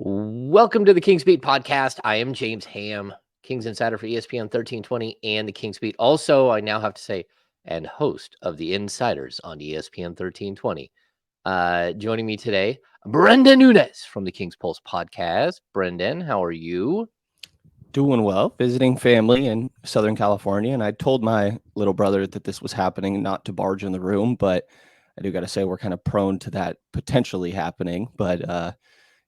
Welcome to the Kings Beat podcast. I am James Ham, Kings Insider for ESPN 1320 and the Kings Beat. Also, I now have to say, and host of the Insiders on ESPN 1320. Joining me today, Brenden Nunes from the Kings Pulse podcast. Brenden, how are you? Doing well, visiting family in Southern California. And I told my little brother that this was happening, not to barge in the room, but I do got to say we're kind of prone to that potentially happening. But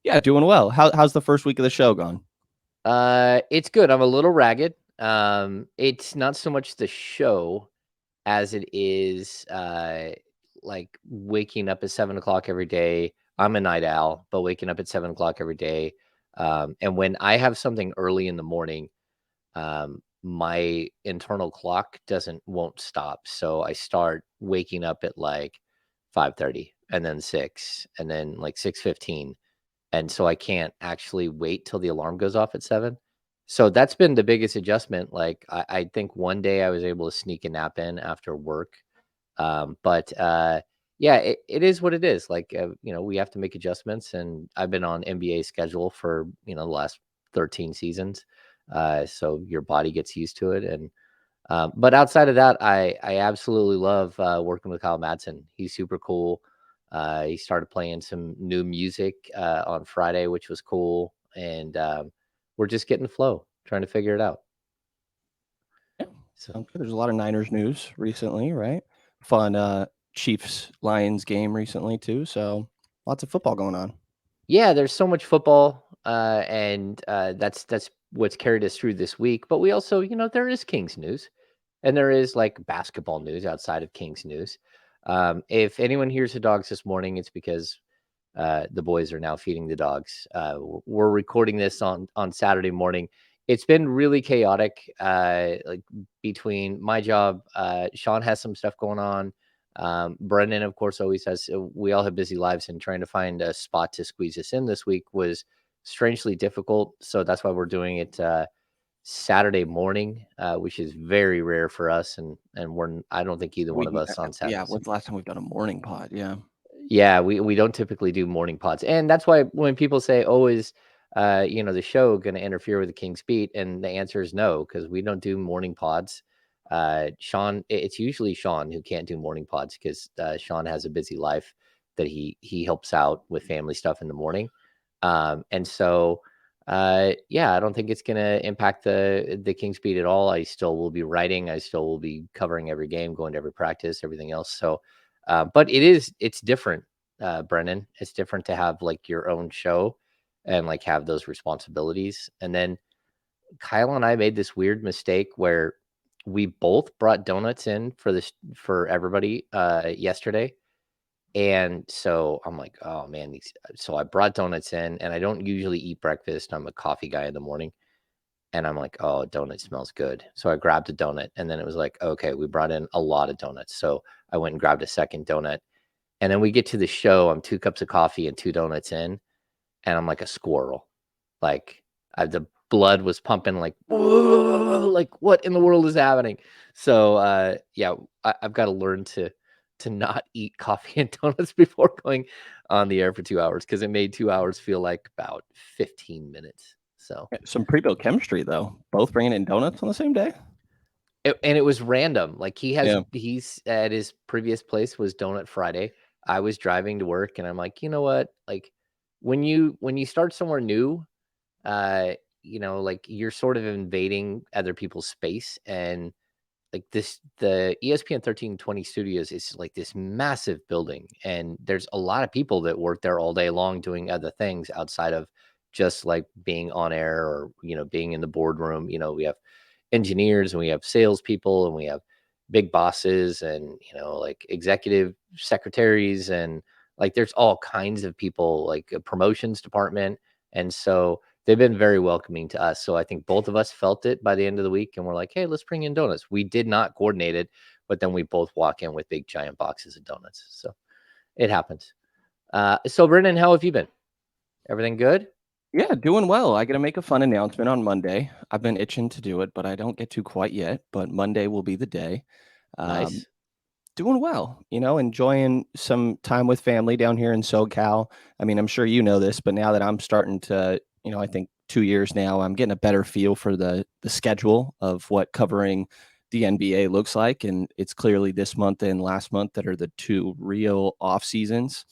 yeah, doing well. How's the first week of the show gone? It's good. I'm a little ragged. It's not so much the show as it is like waking up at 7:00 every day. I'm a night owl, but waking up at 7:00 every day. And when I have something early in the morning, my internal clock won't stop. So I start waking up at like 5:30 and then 6 and then like 6:15. And so I can't actually wait till the alarm goes off at 7. So that's been the biggest adjustment. Like I think one day I was able to sneak a nap in after work. But yeah, it is what it is. Like, we have to make adjustments, and I've been on NBA schedule for, the last 13 seasons. So your body gets used to it. But outside of that, I absolutely love working with Kyle Madsen. He's super cool. He started playing some new music on Friday, which was cool. And we're just getting the flow, trying to figure it out. Yeah, sounds good. There's a lot of Niners news recently, right? Fun Chiefs Lions game recently too. So lots of football going on. Yeah, there's so much football, and that's what's carried us through this week. But we also, there is Kings news, and there is like basketball news outside of Kings news. If anyone hears the dogs this morning, it's because the boys are now feeding the dogs. We're recording this on Saturday morning. It's been really chaotic. Like between my job, Sean has some stuff going on. Brenden, of course, always has. We all have busy lives, and trying to find a spot to squeeze us in this week was strangely difficult. So that's why we're doing it Saturday morning, which is very rare for us, and I don't think either one of us on Yeah, Saturdays. when's the last time we've done a morning pod? Yeah. Yeah, we don't typically do morning pods, and that's why when people say, "Oh, is the show going to interfere with the King's Beat?" and the answer is no, because we don't do morning pods. Sean, it's usually Sean who can't do morning pods because Sean has a busy life that he helps out with family stuff in the morning, and so yeah, I don't think it's going to impact the King's Beat at all. I still will be writing. I still will be covering every game, going to every practice, everything else. So. But it's different, Brennan. It's different to have like your own show and like have those responsibilities. And then Kyle and I made this weird mistake where we both brought donuts in for everybody yesterday. And so I'm like, oh man, so I brought donuts in, and I don't usually eat breakfast. I'm a coffee guy in the morning. And I'm like, oh, donut smells good. So I grabbed a donut, and then it was like, okay, we brought in a lot of donuts. So I went and grabbed a second donut. And then we get to the show. I'm 2 cups of coffee and 2 donuts in, and I'm like a squirrel. Like the blood was pumping. Like, whoa, like what in the world is happening? So yeah, I've got to learn to not eat coffee and donuts before going on the air for 2 hours, because it made 2 hours feel like about 15 minutes. So Some pre-built chemistry though. Both bringing in donuts on the same day. And it was random. Like Yeah. he's at his previous place was Donut Friday. I was driving to work, and I'm like, you know what? Like when you start somewhere new, like you're sort of invading other people's space. And like the ESPN 1320 studios is like this massive building, and there's a lot of people that work there all day long doing other things outside of just like being on air or being in the boardroom. We have engineers, and we have salespeople, and we have big bosses, and like executive secretaries, and like there's all kinds of people, like a promotions department. And so they've been very welcoming to us. So I think both of us felt it by the end of the week, and we're like, hey, let's bring in donuts. We did not coordinate it, but then we both walk in with big giant boxes of donuts. So it happens. So Brennan, how have you been? Everything good? Yeah, doing well. I got to make a fun announcement on Monday. I've been itching to do it, but I don't get to quite yet. But Monday will be the day. Um, Nice. Doing well, enjoying some time with family down here in SoCal. I mean, I'm sure you know this, but now that I'm starting to, I think 2 years now, I'm getting a better feel for the schedule of what covering the NBA looks like. And it's clearly this month and last month that are the two real off seasons.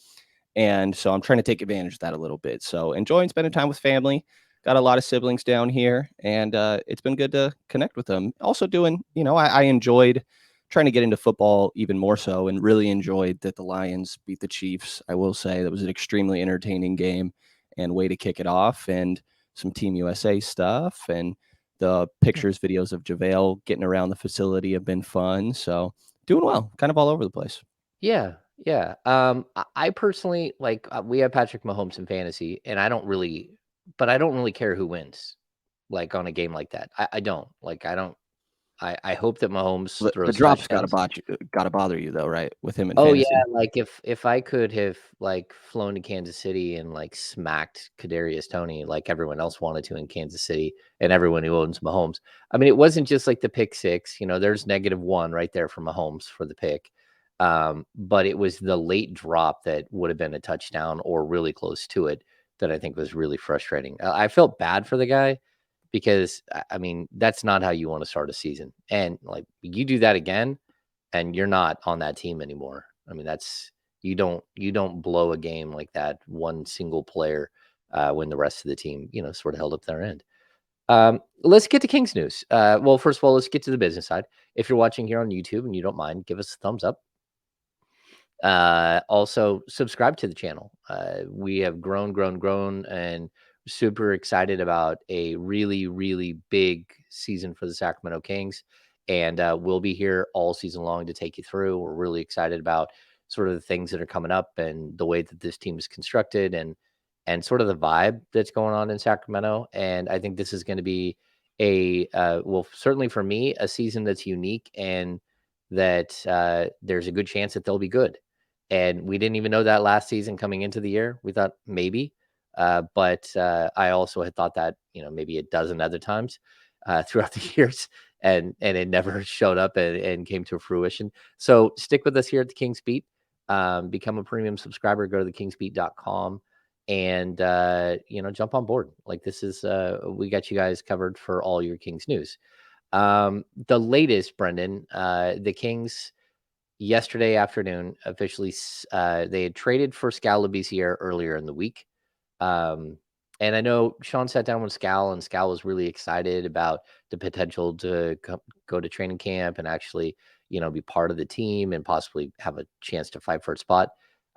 And so I'm trying to take advantage of that a little bit. So enjoying spending time with family. Got a lot of siblings down here, and it's been good to connect with them. Also doing, I enjoyed trying to get into football even more so, and really enjoyed that the Lions beat the Chiefs. I will say that was an extremely entertaining game and way to kick it off, and some Team USA stuff, and the pictures, videos of JaVale getting around the facility have been fun. So doing well, kind of all over the place. Yeah, yeah. I personally like we have Patrick Mahomes in fantasy, and but I don't really care who wins, like on a game like that. I don't like. I don't. I hope that Mahomes The throws drops touchdowns. got to bother you though, right? With him in Oh yeah, fantasy. like if I could have like flown to Kansas City and like smacked Kadarius Toney like everyone else wanted to in Kansas City and everyone who owns Mahomes. I mean, it wasn't just like the pick six. There's -1 right there for Mahomes for the pick. But it was the late drop that would have been a touchdown or really close to it that I think was really frustrating. I felt bad for the guy because I mean that's not how you want to start a season, and like you do that again and you're not on that team anymore. I mean, that's you don't blow a game like that one single player when the rest of the team sort of held up their end. Let's get to Kings news. Well, first of all, let's get to the business side. If you're watching here on YouTube and you don't mind, give us a thumbs up. Also, subscribe to the channel. We have grown, and super excited about a really, really big season for the Sacramento Kings. And we'll be here all season long to take you through. We're really excited about sort of the things that are coming up and the way that this team is constructed and sort of the vibe that's going on in Sacramento. And I think this is going to be well, certainly for me, a season that's unique and that there's a good chance that they'll be good. And we didn't even know that last season coming into the year. We thought maybe, but I also had thought that maybe a dozen other times throughout the years, and it never showed up and came to fruition. So stick with us here at the Kings Beat. Become a premium subscriber. Go to thekingsbeat.com and jump on board. Like this is we got you guys covered for all your Kings news. The latest, Brenden, the Kings yesterday afternoon officially they had traded for Skal Labissiere earlier in the week. Um, and I know Sean sat down with Skal, and Skal was really excited about the potential to go to training camp and actually, be part of the team and possibly have a chance to fight for a spot.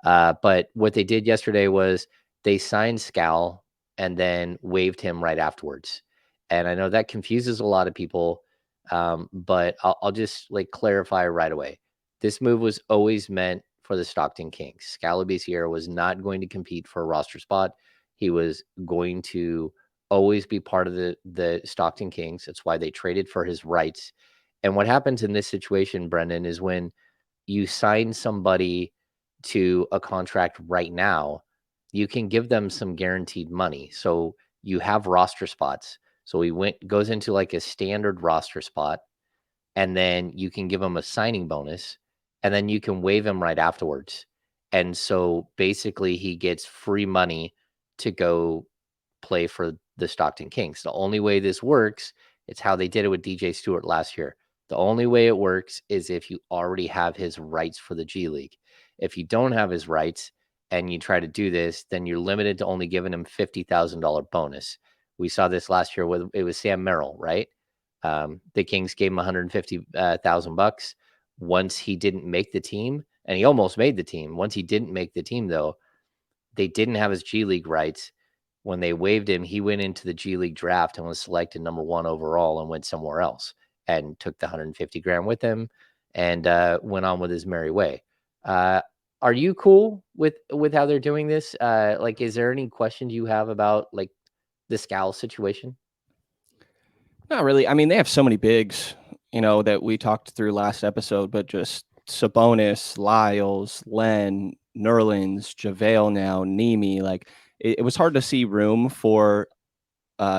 But what they did yesterday was they signed Skal and then waived him right afterwards. And I know that confuses a lot of people, but I'll just like clarify right away. This move was always meant for the Stockton Kings. Skal Labissiere was not going to compete for a roster spot. He was going to always be part of the Stockton Kings. That's why they traded for his rights. And what happens in this situation, Brenden, is when you sign somebody to a contract right now, you can give them some guaranteed money. So you have roster spots. So he goes into like a standard roster spot, and then you can give him a signing bonus, and then you can waive him right afterwards. And so basically he gets free money to go play for the Stockton Kings. The only way this works, it's how they did it with DJ Stewart last year. The only way it works is if you already have his rights for the G League. If you don't have his rights and you try to do this, then you're limited to only giving him $50,000 bonus. We saw this last year with it was Sam Merrill, right? The Kings gave him 150,000 bucks once he didn't make the team, and he almost made the team. Once he didn't make the team, though, they didn't have his G League rights. When they waived him, he went into the G League draft and was selected #1 overall and went somewhere else and took the 150 grand with him and went on with his merry way. Uh, are you cool with how they're doing this? Like, is there any questions you have about like the Skal situation? Not really. I mean, they have so many bigs, that we talked through last episode, but just Sabonis, Lyles, Len, Nerlens, JaVale now, Nemi. Like it was hard to see room for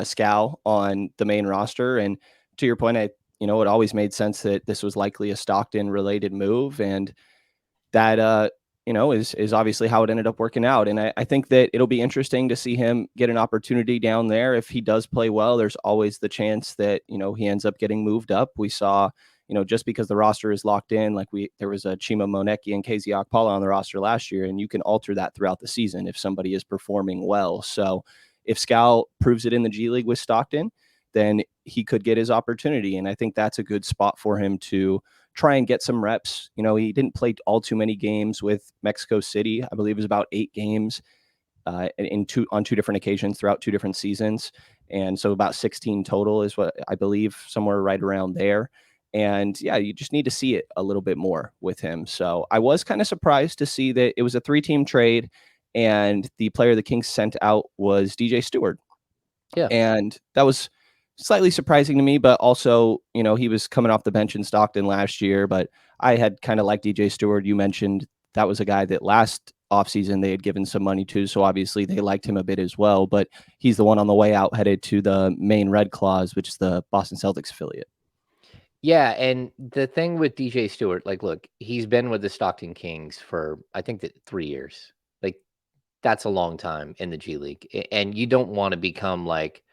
Skal on the main roster. And to your point, it always made sense that this was likely a Stockton related move. And that is obviously how it ended up working out. And I think that it'll be interesting to see him get an opportunity down there. If he does play well, there's always the chance that, he ends up getting moved up. We saw, just because the roster is locked in, like there was a Chima Moneki and KZ Okpala on the roster last year, and you can alter that throughout the season if somebody is performing well. So if Skal proves it in the G League with Stockton, then he could get his opportunity. And I think that's a good spot for him to try and get some reps. He didn't play all too many games with Mexico City. I believe it was about 8 games on two different occasions throughout 2 different seasons. And so about 16 total is what I believe, somewhere right around there. And yeah, you just need to see it a little bit more with him. So I was kind of surprised to see that it was a 3-team trade and the player the Kings sent out was DJ Stewart. Yeah. And that was slightly surprising to me, but also, he was coming off the bench in Stockton last year, but I had kind of liked DJ Stewart. You mentioned that was a guy that last offseason they had given some money to, so obviously they liked him a bit as well, but he's the one on the way out headed to the Maine Red Claws, which is the Boston Celtics affiliate. Yeah, and the thing with DJ Stewart, like, look, he's been with the Stockton Kings for, I think, that 3 years. Like, that's a long time in the G League, and you don't want to become like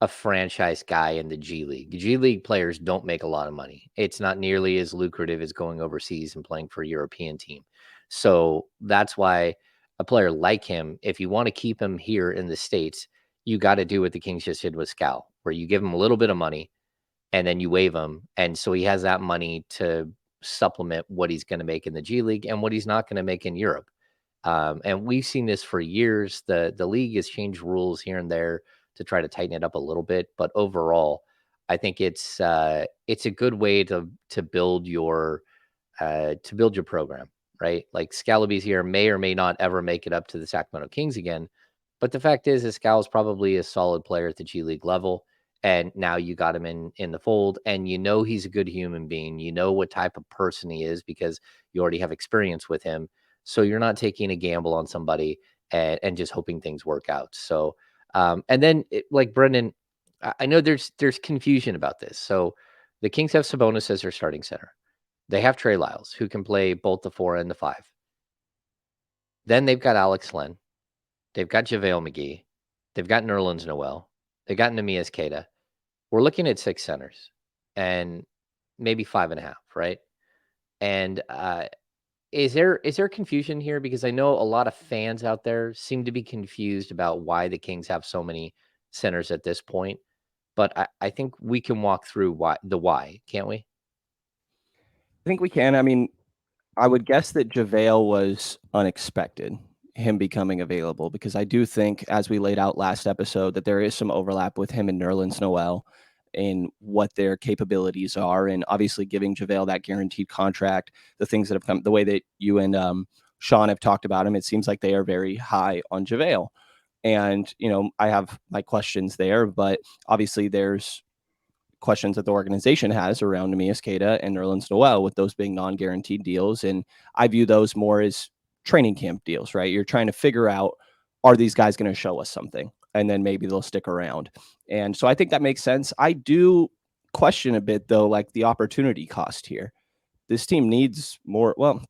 a franchise guy in the G League. The G League players don't make a lot of money. It's not nearly as lucrative as going overseas and playing for a European team. So that's why a player like him, if you want to keep him here in the States, you got to do what the Kings just did with Skal, where you give him a little bit of money and then you waive him. And so he has that money to supplement what he's going to make in the G League and what he's not going to make in Europe. And we've seen this for years. The league has changed rules here and there to try to tighten it up a little bit, but overall, I think it's a good way to build your program, right? Like Skal Labissiere may or may not ever make it up to the Sacramento Kings again, but the fact is Skal is probably a solid player at the G League level, and now you got him in the fold, and he's a good human being. You know what type of person he is because you already have experience with him. So you're not taking a gamble on somebody and just hoping things work out. So, and then like Brenden, I know there's confusion about this. So the Kings have Sabonis as their starting center. They have Trey Lyles, who can play both the 4 and the 5. Then they've got Alex Len. They've got JaVale McGee. They've got Nerlens Noel. They got Neemias Queta. We're looking at 6 centers and maybe 5.5, right? And is there confusion here? Because I know a lot of fans out there seem to be confused about why the Kings have so many centers at this point. But I think we can walk through why, can't we? I think we can. I mean, I would guess that JaVale was unexpected, him becoming available, because I do think, as we laid out last episode, that there is some overlap with him and Nerlens Noel in what their capabilities are. And obviously giving JaVale that guaranteed contract, the things that have come, the way that you and Sean have talked about him, it seems like they are very high on JaVale. And, I have my questions there, but obviously there's questions that the organization has around Neemias Queta and Nerlens Noel, with those being non-guaranteed deals. And I view those more as training camp deals, right? You're trying to figure out, are these guys going to show us something? And then maybe they'll stick around. And so I think that makes sense. I do question a bit, though, like the opportunity cost here. This team needs more. Well,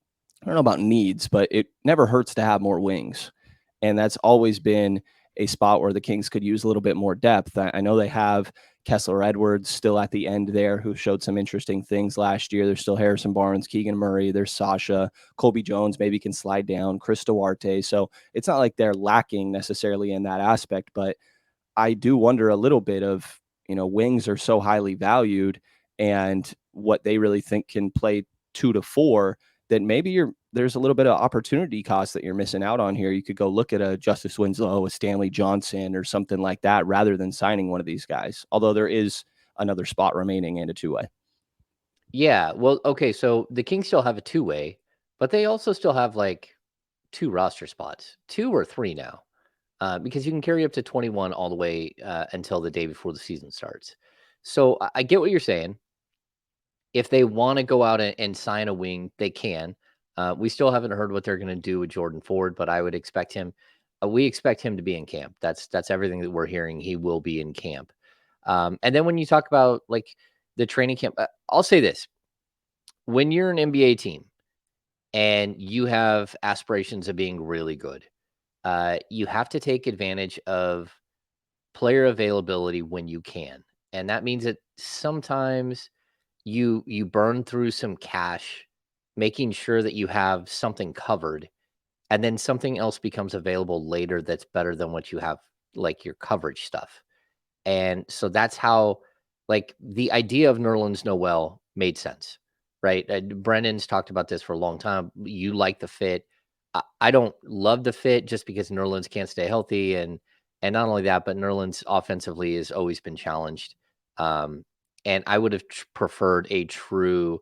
I don't know about needs, but it never hurts to have more wings. And that's always been a spot where the Kings could use a little bit more depth. I know they have Kessler Edwards still at the end there, who showed some interesting things last year. There's still Harrison Barnes, Keegan Murray, there's Sasha, Colby Jones maybe can slide down, Chris Duarte. So it's not like they're lacking necessarily in that aspect, but I do wonder a little bit of, wings are so highly valued and what they really think can play 2 to 4, that maybe there's a little bit of opportunity cost that you're missing out on here. You could go look at a Justice Winslow, a Stanley Johnson, or something like that, rather than signing one of these guys. Although there is another spot remaining and a 2-way. Yeah. Well, okay. So the Kings still have a 2-way, but they also still have like 2 roster spots, 2 or 3 now, because you can carry up to 21 all the way until the day before the season starts. So I get what you're saying. If they want to go out and sign a wing, they can. We still haven't heard what they're going to do with Jordan Ford, but I would expect him. We expect him to be in camp. That's everything that we're hearing. He will be in camp. And then when you talk about like the training camp, I'll say this: when you're an NBA team and you have aspirations of being really good, you have to take advantage of player availability when you can. And that means that sometimes you burn through some cash making sure that you have something covered, and then something else becomes available later that's better than what you have, like your coverage stuff. And so that's how, like, the idea of Nerlens Noel made sense, right? Brendan's talked about this for a long time. You like the fit. I don't love the fit just because Nerlens can't stay healthy, and not only that, but Nerlens offensively has always been challenged. Um, and I would have preferred a true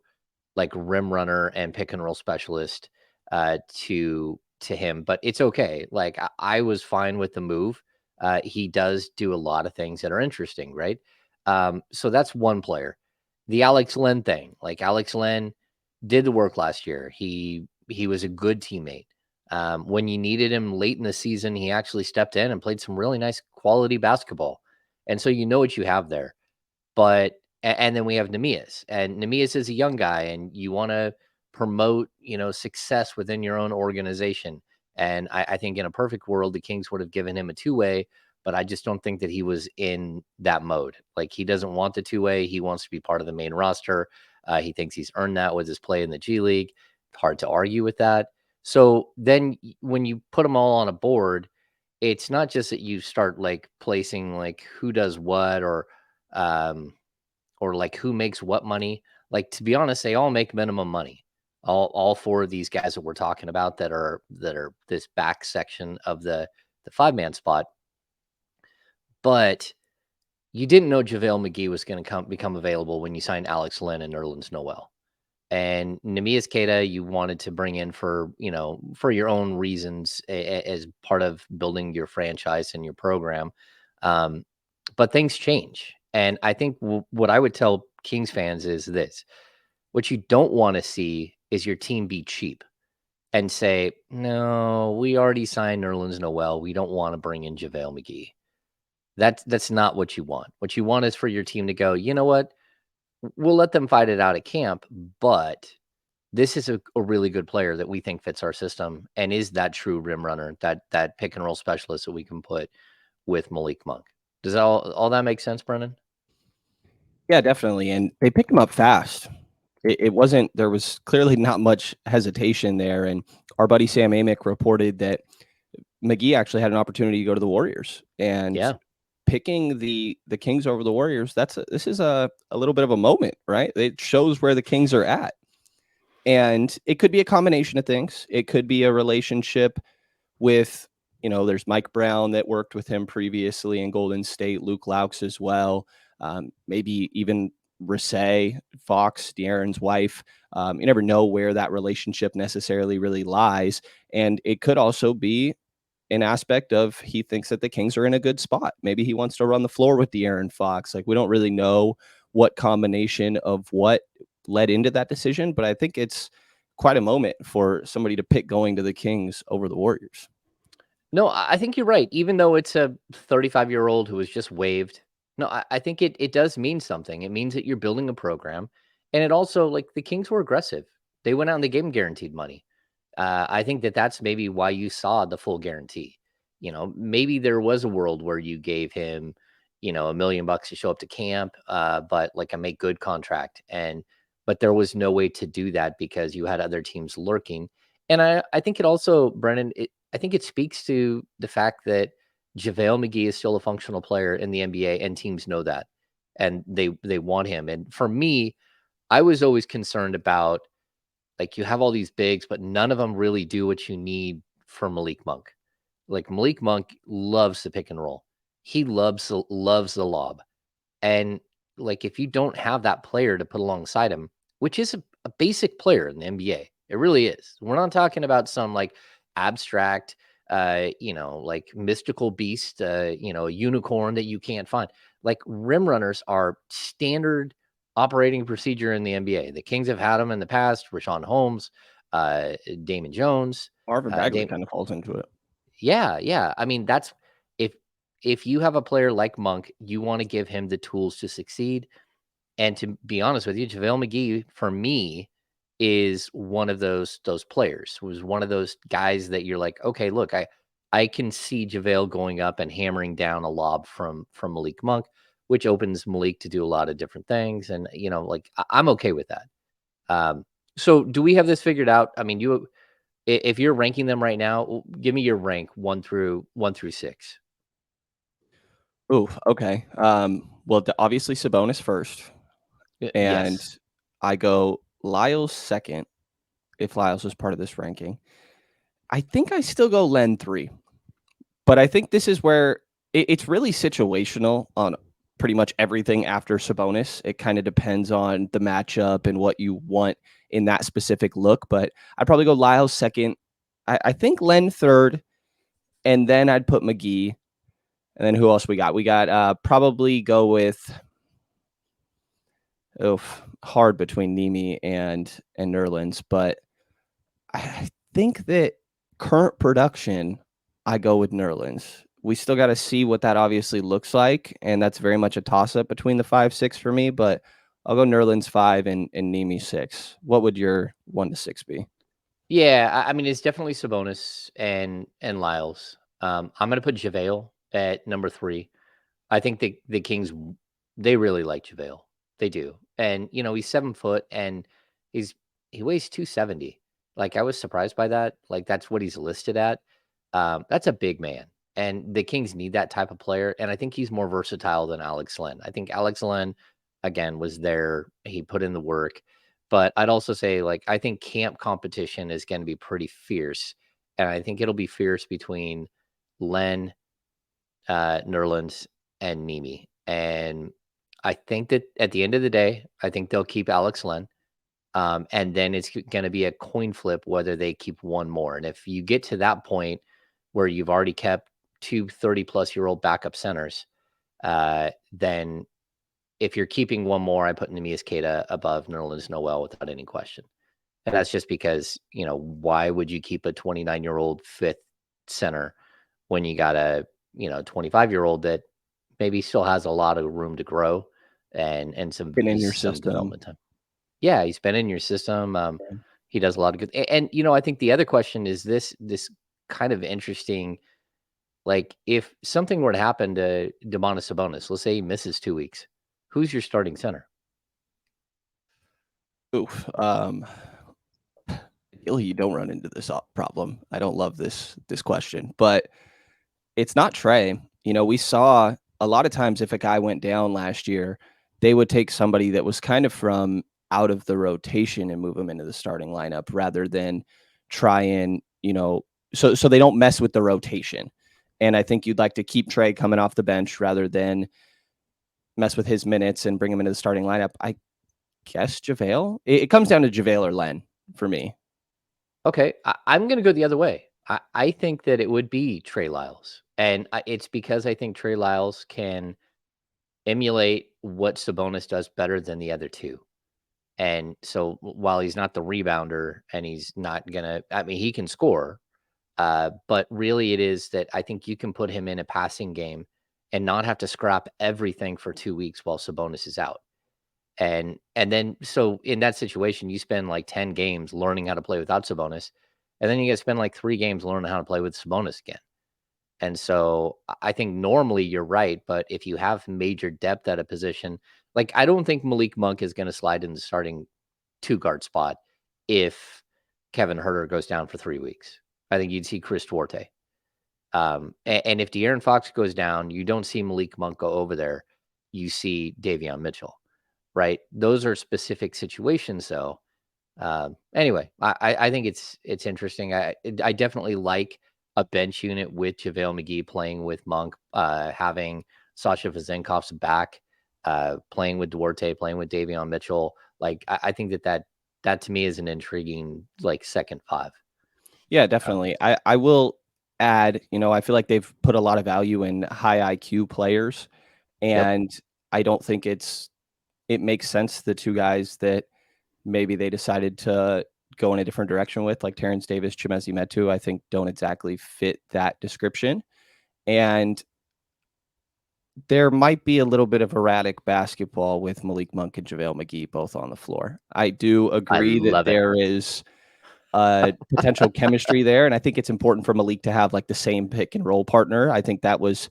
like rim runner and pick and roll specialist to him, but it's okay. Like I was fine with the move. He does do a lot of things that are interesting, right? So that's one player. The Alex Len thing, like Alex Len did the work last year. He was a good teammate. When you needed him late in the season, he actually stepped in and played some really nice quality basketball. And so you know what you have there. But and then we have Nemias, and Nemias is a young guy, and you want to promote, success within your own organization. And I think in a perfect world, the Kings would have given him a two-way, but I just don't think that he was in that mode. Like he doesn't want the two-way. He wants to be part of the main roster. He thinks he's earned that with his play in the G League. Hard to argue with that. So then when you put them all on a board, it's not just that you start like placing like who does what um, or like who makes what money. Like to be honest, they all make minimum money. All four of these guys that we're talking about that are this back section of the 5-man spot. But you didn't know JaVale McGee was going to become available when you signed Alex Len and Nerlens Noel. And Nemias Queta, you wanted to bring in for your own reasons as part of building your franchise and your program. Um, but things change. And I think what I would tell Kings fans is this: what you don't want to see is your team be cheap and say, no, we already signed Nerlens Noel. We don't want to bring in JaVale McGee. That's not what you want. What you want is for your team to go, you know what? We'll let them fight it out at camp, but this is a really good player that we think fits our system and is that true rim runner, that pick and roll specialist that we can put with Malik Monk. Does all that make sense, Brendan? Yeah, definitely. And they picked him up fast. It wasn't, there was clearly not much hesitation there. And our buddy Sam Amick reported that McGee actually had an opportunity to go to the Warriors, and Yeah. picking the Kings over the Warriors, this is a little bit of a moment, right? It shows where the Kings are at. And it could be a combination of things. It could be a relationship with, there's Mike Brown that worked with him previously in Golden State, Luke Laux as well. Maybe even Rasay, Fox, De'Aaron's wife. You never know where that relationship necessarily really lies. And it could also be an aspect of he thinks that the Kings are in a good spot. Maybe he wants to run the floor with De'Aaron Fox. Like, we don't really know what combination of what led into that decision, but I think it's quite a moment for somebody to pick going to the Kings over the Warriors. No, I think you're right. Even though it's a 35-year-old who was just waived, no, I think it does mean something. It means that you're building a program, and it also, like, the Kings were aggressive. They went out and they gave him guaranteed money. I think that that's maybe why you saw the full guarantee. Maybe there was a world where you gave him, $1 million to show up to camp, but like a make good contract, but there was no way to do that because you had other teams lurking. And I think it also, Brennan, I think it speaks to the fact that JaVale McGee is still a functional player in the NBA, and teams know that, and they want him. And for me, I was always concerned about, like, you have all these bigs, but none of them really do what you need for Malik Monk. Like Malik Monk loves the pick and roll. He loves the lob. And like if you don't have that player to put alongside him, which is a basic player in the NBA, it really is. We're not talking about some like abstract, like mystical beast, a unicorn that you can't find. Like rim runners are standard operating procedure in the NBA. The Kings have had them in the past. Rashawn Holmes, Damon Jones, Marvin Bagley Dame. kind of falls into it. Yeah, yeah. I mean, that's if if you have a player like Monk, you want to give him the tools to succeed. And to be honest with you, JaVale McGee, for me, is one of those players. Was one of those guys that you're like, okay, look, I can see JaVale going up and hammering down a lob from Malik Monk, which opens Malik to do a lot of different things, and like I'm okay with that. Um, so do we have this figured out? I mean, if you're ranking them right now, give me your rank one through six. Ooh, okay. Well, obviously Sabonis first, and Yes. I go Lyles second, if Lyles was part of this ranking. I think I still go Len 3, but I think this is where it's really situational on pretty much everything after Sabonis. It kind of depends on the matchup and what you want in that specific look, but I'd probably go Lyles second. I think Len third, and then I'd put McGee. And then who else we got? We got probably go with hard between Nemi and Nerlens, but I think that current production, I go with Nerlens. We still got to see what that obviously looks like, and that's very much a toss up between the 5-6 for me. But I'll go Nerlens 5 and Nemi 6. What would your 1 to 6 be? Yeah, I mean, it's definitely Sabonis and Lyles. I'm gonna put JaVale at number 3. I think the Kings they really like JaVale. They do. And he's 7 foot and he's he weighs 270. Like I was surprised by that. Like that's what he's listed at. That's a big man. And the Kings need that type of player. And I think he's more versatile than Alex Len. I think Alex Len, again, was there. He put in the work. But I'd also say, like, I think camp competition is going to be pretty fierce. And I think it'll be fierce between Len, Nerlens, and Nemi. And I think that at the end of the day, I think they'll keep Alex Len. And then it's going to be a coin flip whether they keep one more. And if you get to that point where you've already kept two 30-plus-year-old backup centers, then if you're keeping one more, I put Neemias Queta above Nerlens Noel without any question. And that's just because, why would you keep a 29-year-old fifth center when you got a, 25-year-old that maybe still has a lot of room to grow and Been in your some system. development time? Yeah, he's been in your system. Yeah. He does a lot of good. And I think the other question is this kind of interesting. Like, if something were to happen to Domantas Sabonis, let's say he misses 2 weeks, who's your starting center? Oof. Ideally, you don't run into this problem. I don't love this question, but it's not Trey. We saw a lot of times if a guy went down last year, they would take somebody that was kind of from out of the rotation and move him into the starting lineup rather than try and, so they don't mess with the rotation. And I think you'd like to keep Trey coming off the bench rather than mess with his minutes and bring him into the starting lineup. I guess JaVale. It comes down to JaVale or Len for me. Okay, I'm going to go the other way. I think that it would be Trey Lyles. And it's because I think Trey Lyles can emulate what Sabonis does better than the other two. And so while he's not the rebounder and he's not going to, I mean, he can score. But really, it is that I think you can put him in a passing game and not have to scrap everything for 2 weeks while Sabonis is out. And then so in that situation, you spend like 10 games learning how to play without Sabonis, and then you get to spend like 3 games learning how to play with Sabonis again. And so I think normally you're right, but if you have major depth at a position, like I don't think Malik Monk is going to slide in the starting two guard spot if Kevin Herter goes down for 3 weeks. I think you'd see Chris Duarte. And if De'Aaron Fox goes down, you don't see Malik Monk go over there. You see Davion Mitchell, right? Those are specific situations, though. Anyway, I think it's interesting. I definitely like a bench unit with JaVale McGee playing with Monk, having Sasha Vezenkov's back, playing with Duarte, playing with Davion Mitchell. Like I think that to me is an intriguing like second five. Yeah, definitely. I will add, I feel like they've put a lot of value in high IQ players, Yep. and I don't think it makes sense the two guys that maybe they decided to go in a different direction with, like Terrence Davis, Chimezie Metu, I think don't exactly fit that description. And there might be a little bit of erratic basketball with Malik Monk and JaVale McGee both on the floor. I do I agree that love it. there is potential chemistry there, and I think it's important for Malik to have like the same pick and roll partner. I think that was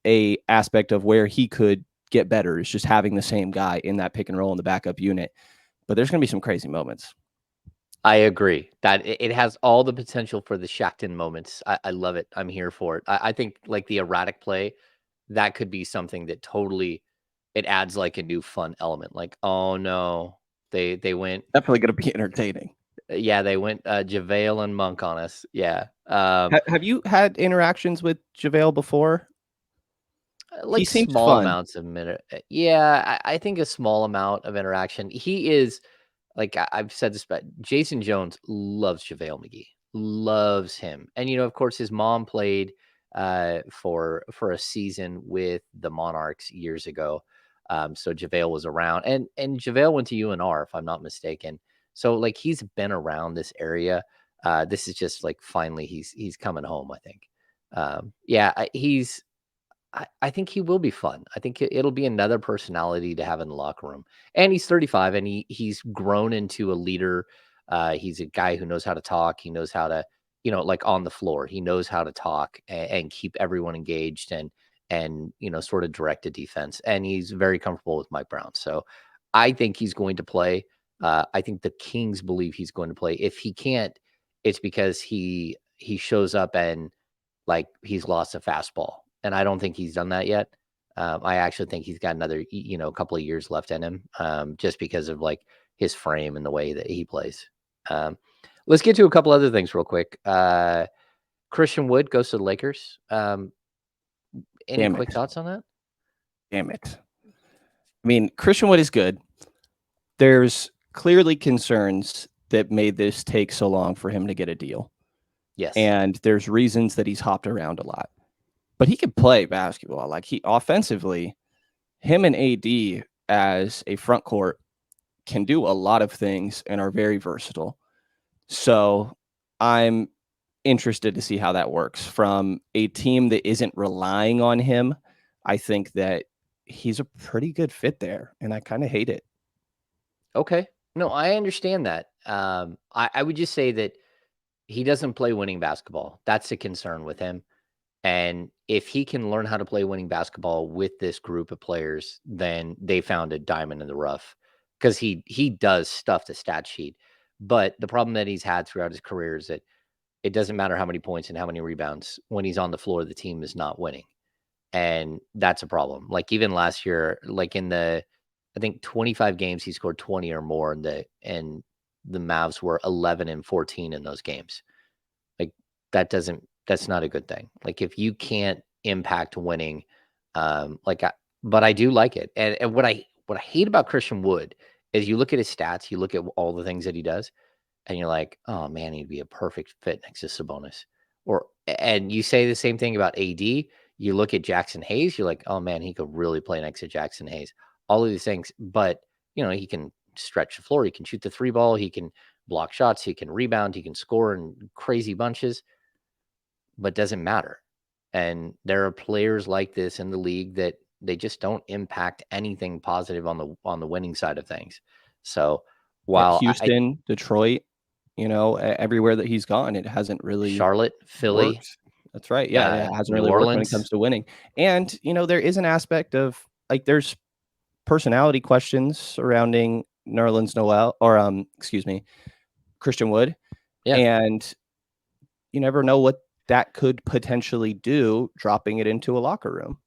a aspect of where he could get better, is just having the same guy in that pick and roll in the backup unit. But there's going to be some crazy moments. I agree that it has all the potential for the Shackton moments. I love it. I'm here for it. I think like the erratic play, that could be something that totally it adds like a new fun element. Like, oh no, they went Definitely going to be entertaining. yeah, they went JaVale and Monk on us. Yeah. Have you had interactions with JaVale before? He Like seems small fun. amounts of minute. Yeah, I think a small amount of interaction. He is like I've said this, but Jason Jones loves JaVale McGee, loves him, and of course, his mom played for a season with the Monarchs years ago. So JaVale was around, and JaVale went to UNR, if I'm not mistaken. So like he's been around this area. This is just like finally he's coming home. I think. Yeah, he's I think he will be fun. I think it'll be another personality to have in the locker room. And he's 35 and he's grown into a leader. He's a guy who knows how to talk. He knows how to, like on the floor, he knows how to talk and keep everyone engaged and sort of direct a defense. And he's very comfortable with Mike Brown. So I think he's going to play. I think the Kings believe he's going to play. If he can't, it's because he shows up and like he's lost a fastball, and I don't think he's done that yet. I actually think he's got another, couple of years left in him, just because of like his frame and the way that he plays. Um, let's get to a couple other things real quick. Christian Wood goes to the Lakers. Any Damn quick it. thoughts on that? Damn it. I mean, Christian Wood is good. There's clearly concerns that made this take so long for him to get a deal. Yes. And there's reasons that he's hopped around a lot. But he can play basketball. Like he offensively, him and AD as a front court can do a lot of things and are very versatile. So I'm interested to see how that works from a team that isn't relying on him. I think that he's a pretty good fit there, and I kind of hate it. Okay. No, I understand that. I would just say that he doesn't play winning basketball. That's a concern with him. And if he can learn how to play winning basketball with this group of players, then they found a diamond in the rough because he does stuff the stat sheet. But the problem that he's had throughout his career is that it doesn't matter how many points and how many rebounds. When he's on the floor, the team is not winning. And that's a problem. Like even last year, like in the I think 25 games he scored 20 or more and the Mavs were 11 and 14 in those games. Like that's not a good thing. Like if you can't impact winning, but I do like it. And what I hate about Christian Wood is you look at his stats, you look at all the things that he does, and you're like, oh man, he'd be a perfect fit next to Sabonis. And you say the same thing about AD. You look at Jackson Hayes, you're like, oh man, he could really play next to Jackson Hayes. All of these things, but he can stretch the floor, he can shoot the three ball, he can block shots, he can rebound, he can score in crazy bunches, but doesn't matter. And there are players like this in the league that they just don't impact anything positive on the winning side of things. So At while I Houston, Detroit, everywhere that he's gone, it hasn't really Charlotte, Philly, worked. That's right. Yeah, yeah, it hasn't New really worked when it Orleans, comes to winning. And, there is an aspect of like there's personality questions surrounding Nerlens Noel or excuse me, Christian Wood. yeah, And you never know what that could potentially do dropping it into a locker room.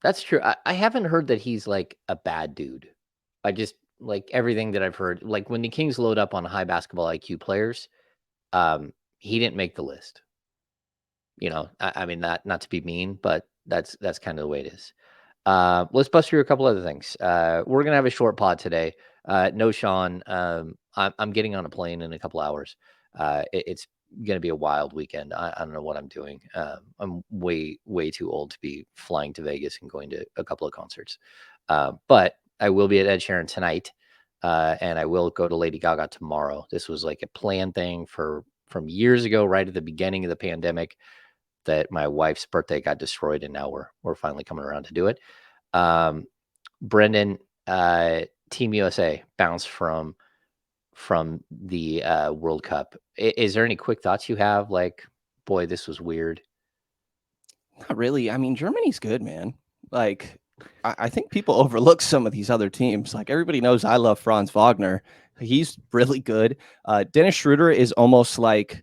that's true. I haven't heard that he's like a bad dude. I just like everything that I've heard. Like when the Kings load up on high basketball IQ players, he didn't make the list. I mean, not to be mean, but that's kind of the way it is. Let's bust through a couple other things. We're gonna have a short pod today. No, Sean. I'm getting on a plane in a couple hours. It's gonna be a wild weekend. I don't know what I'm doing. I'm way too old to be flying to Vegas and going to a couple of concerts. But I will be at Ed Sheeran tonight, and I will go to Lady Gaga tomorrow. This was like a planned thing from years ago, right at the beginning of the pandemic. that my wife's birthday got destroyed, and now we're finally coming around to do it. Brenden, Team USA bounced from the World Cup. Is there any quick thoughts you have? Like, boy, this was weird. Not really. I mean, Germany's good, man. Like, I think people overlook some of these other teams. Like, everybody knows I love Franz Wagner. He's really good. Dennis Schroeder is almost like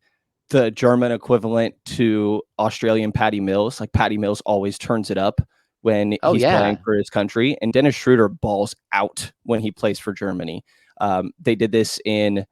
the German equivalent to Australian Patty Mills. Like, Patty Mills always turns it up when Oh he's playing yeah, for his country, and Dennis Schroeder balls out when he plays for Germany. They did this in,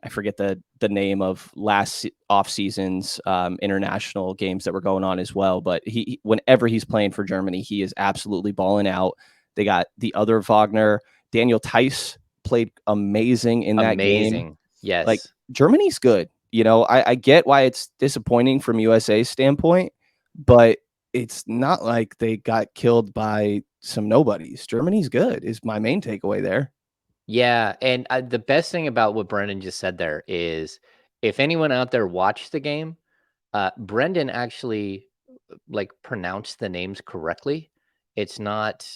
I forget the name of last off season's international games that were going on as well. But he whenever he's playing for Germany, he is absolutely balling out. They got the other Wagner, Daniel Tice played amazing in that game. amazing. Like, Yes. Germany's good. You know, I get why it's disappointing from USA's standpoint, but it's not like they got killed by some nobodies. Germany's good is my main takeaway there. Yeah, and the best thing about what Brendan just said there is, if anyone out there watched the game, Brendan actually like pronounced the names correctly. It's not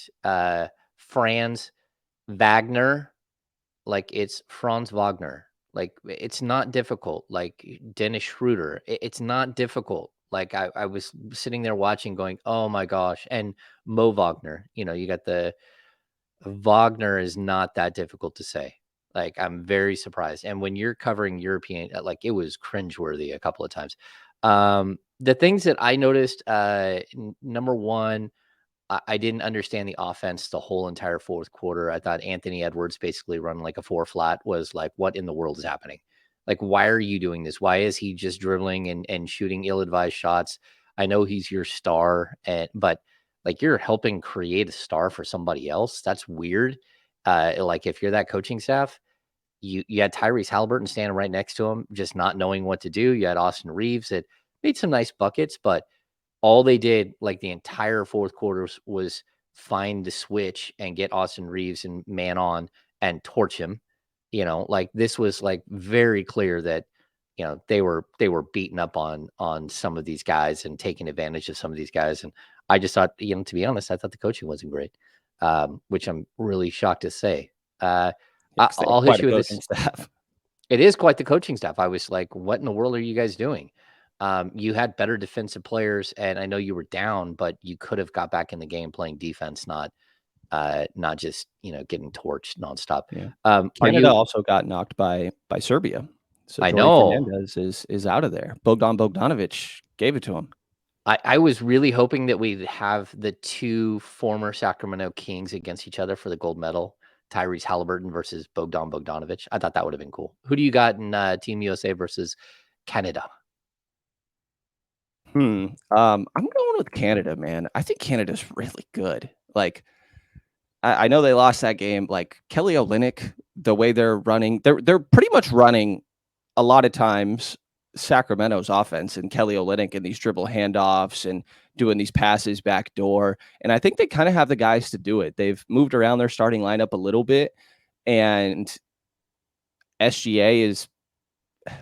Franz Wagner, like it's Franz Wagner. Like it's not difficult. Like Dennis Schroeder, it's not difficult. Like I was sitting there watching, going, "Oh my gosh!" And Mo Wagner, you got the Wagner is not that difficult to say. Like, I'm very surprised. And when you're covering European, like it was cringeworthy a couple of times. The things that I noticed, number one, I didn't understand the offense the whole entire fourth quarter. I thought Anthony Edwards basically running like a four flat was like, what in the world is happening? Like, why are you doing this? Why is he just dribbling and shooting ill-advised shots? I know he's your star, but like you're helping create a star for somebody else. That's weird. Like if you're that coaching staff, you had Tyrese Halliburton standing right next to him, just not knowing what to do. You had Austin Reeves that made some nice buckets, but all they did, like the entire fourth quarter, was find the switch and get Austin Reeves and man on and torch him. Like this was like very clear that they were beating up on some of these guys and taking advantage of some of these guys. And I just thought, to be honest, I thought the coaching wasn't great, which I'm really shocked to say. Yeah, 'cause they have I'll hit quite a you with this. coaching staff. It is quite the coaching staff. I was like, what in the world are you guys doing? You had better defensive players, and I know you were down, but you could have got back in the game playing defense, not just getting torched nonstop. Yeah. Are Canada you? also got knocked by Serbia. So I Jordi know. Fernandez is out of there. Bogdan Bogdanovic gave it to him. I was really hoping that we'd have the two former Sacramento Kings against each other for the gold medal. Tyrese Halliburton versus Bogdan Bogdanovic. I thought that would have been cool. Who do you got in Team USA versus Canada? I'm going with Canada, man. I think Canada's really good. Like, I know they lost that game. Like, Kelly Olynyk, the way they're running, they're pretty much running a lot of times Sacramento's offense and Kelly Olynyk and these dribble handoffs and doing these passes back door. And I think they kind of have the guys to do it. They've moved around their starting lineup a little bit, and SGA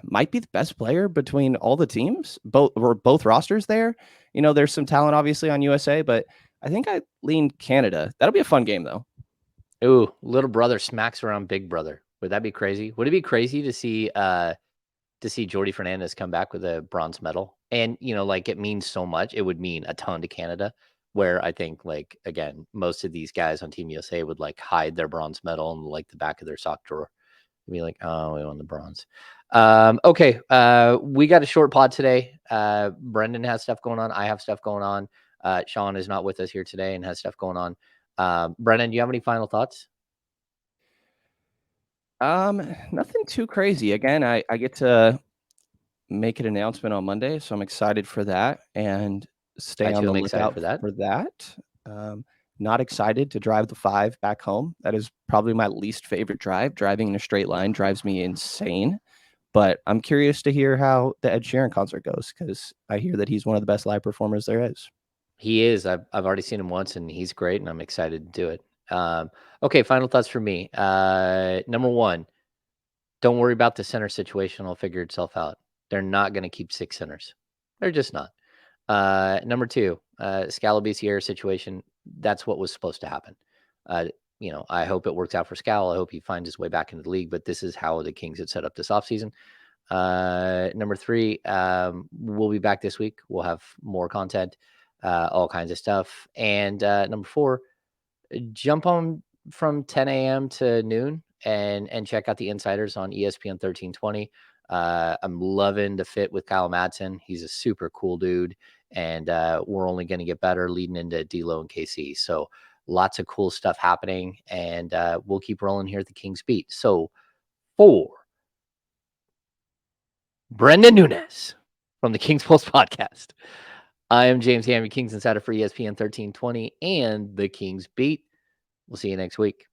might be the best player between all the teams, both rosters there. You know, there's some talent obviously on USA, but I think I lean Canada. That'll be a fun game though. Ooh, little brother smacks around big brother. Would that be crazy? Would it be crazy to see Jordy Fernandez come back with a bronze medal? And like it means so much. It would mean a ton to Canada. Where I think, like again, most of these guys on Team USA would like hide their bronze medal in like the back of their sock drawer. Be like, oh, we won the bronze. Okay, we got a short pod today. Brendan has stuff going on. I have stuff going on. Sean is not with us here today and has stuff going on. Brendan, do you have any final thoughts? Nothing too crazy. Again, I get to make an announcement on Monday, so I'm excited for that and stay I on too the am excited lookout for that. for that. Not excited to drive the 5 back home. That is probably my least favorite drive. Driving in a straight line drives me insane. But I'm curious to hear how the Ed Sheeran concert goes because I hear that he's one of the best live performers there is. He is. I've already seen him once, and he's great, and I'm excited to do it. Okay, final thoughts for me. Number one, don't worry about the center situation. It'll figure itself out. They're not going to keep 6 centers. They're just not. Number two, Skal Labissiere situation. That's what was supposed to happen. I hope it works out for Skal. I hope he finds his way back into the league, but this is how the Kings had set up this offseason. Number three, we'll be back this week. We'll have more content, all kinds of stuff. And number four, jump on from 10 a.m. to noon and check out the insiders on ESPN 1320. I'm loving the fit with Kyle Madsen. He's a super cool dude, and we're only going to get better leading into D'Lo and KC. So lots of cool stuff happening, and we'll keep rolling here at the Kings Beat. So for Brenden Nunes from the Kings Pulse podcast, I am James Hammy, Kings Insider for ESPN 1320 and the Kings Beat. We'll see you next week.